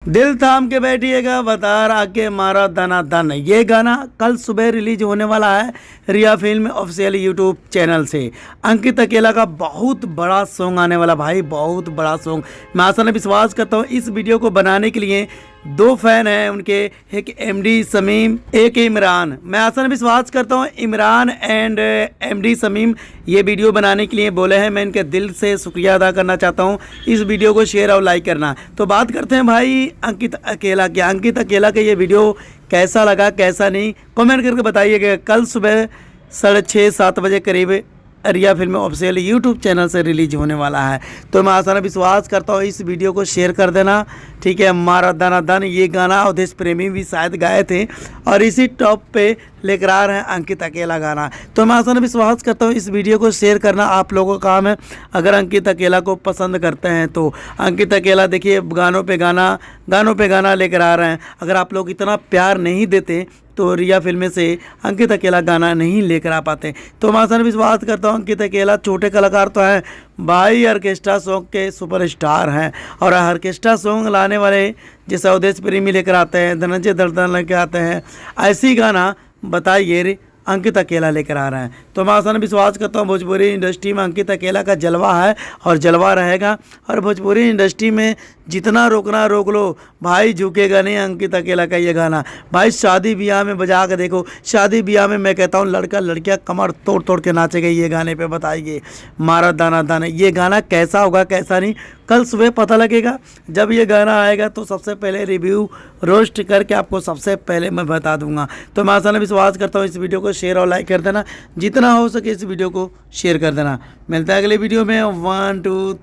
दिल थाम के बैठिएगा, बतार आके मारा दना दन। ये गाना कल सुबह रिलीज होने वाला है रिया फिल्म ऑफिशियल यूट्यूब चैनल से। अंकित अकेला का बहुत बड़ा सॉन्ग आने वाला, भाई बहुत बड़ा सॉन्ग। मैं आशा ने विश्वास करता हूँ इस वीडियो को बनाने के लिए दो फैन हैं उनके, एक एमडी समीम, एक इमरान। मैं आशा ने विश्वास करता हूँ इमरान एंड एमडी समीम ये वीडियो बनाने के लिए बोले हैं। मैं इनके दिल से शुक्रिया अदा करना चाहता हूँ। इस वीडियो को शेयर और लाइक करना। तो बात करते हैं भाई अंकित अकेला की। अंकित अकेला का ये वीडियो कैसा लगा कैसा नहीं कमेंट करके बताइएगा। कल सुबह 6:30-7 बजे करीब रिया फिल्म ऑफिशियल यूट्यूब चैनल से रिलीज होने वाला है। तो मैं आसाना विश्वास करता हूँ इस वीडियो को शेयर कर देना, ठीक है। मारा दाना दान ये गाना अवधेश प्रेमी भी शायद गाए थे और इसी टॉप पे लेकर आ रहे हैं अंकित अकेला गाना। तो मैं आसाना विश्वास करता हूँ इस वीडियो को शेयर करना आप लोगों का काम है। अगर अंकित अकेला को पसंद करते हैं तो अंकित अकेला देखिए गानों पे गाना लेकर आ रहे हैं। अगर आप लोग इतना प्यार नहीं देते तो रिया फिल्म से अंकित अकेला गाना नहीं लेकर आ पाते। तो मैं आसान विश्वास करता हूँ अंकित अकेला छोटे कलाकार तो हैं भाई, ऑर्केस्ट्रा सॉन्ग के सुपरस्टार हैं। और ऑर्केस्ट्रा सॉन्ग लाने वाले जैसे अवधेश प्रेमी लेकर आते हैं, धनंजय दर्दन लेकर आते हैं, ऐसी गाना बताइए रे अंकित अकेला लेकर आ रहे हैं। तो मैं आसान विश्वास करता हूँ भोजपुरी इंडस्ट्री में अंकित अकेला का जलवा है और जलवा रहेगा। और भोजपुरी इंडस्ट्री में जितना रोकना रोक लो भाई, झुकेगा नहीं अंकित अकेला का ये गाना। भाई शादी ब्याह में बजा के देखो, शादी ब्याह में मैं कहता हूँ लड़का लड़कियाँ कमर तोड़ तोड़ के नाचेगा ये गाने पे। बताइए मारा दाना दाना ये गाना कैसा होगा कैसा नहीं कल सुबह पता लगेगा। जब ये गाना आएगा तो सबसे पहले रिव्यू रोस्ट करके आपको सबसे पहले मैं बता दूंगा। तो मैं आसान विश्वास करता हूँ इस वीडियो को शेयर और लाइक कर देना, जितना हो सके इस वीडियो को शेयर कर देना। मिलता है अगले वीडियो में। 1 2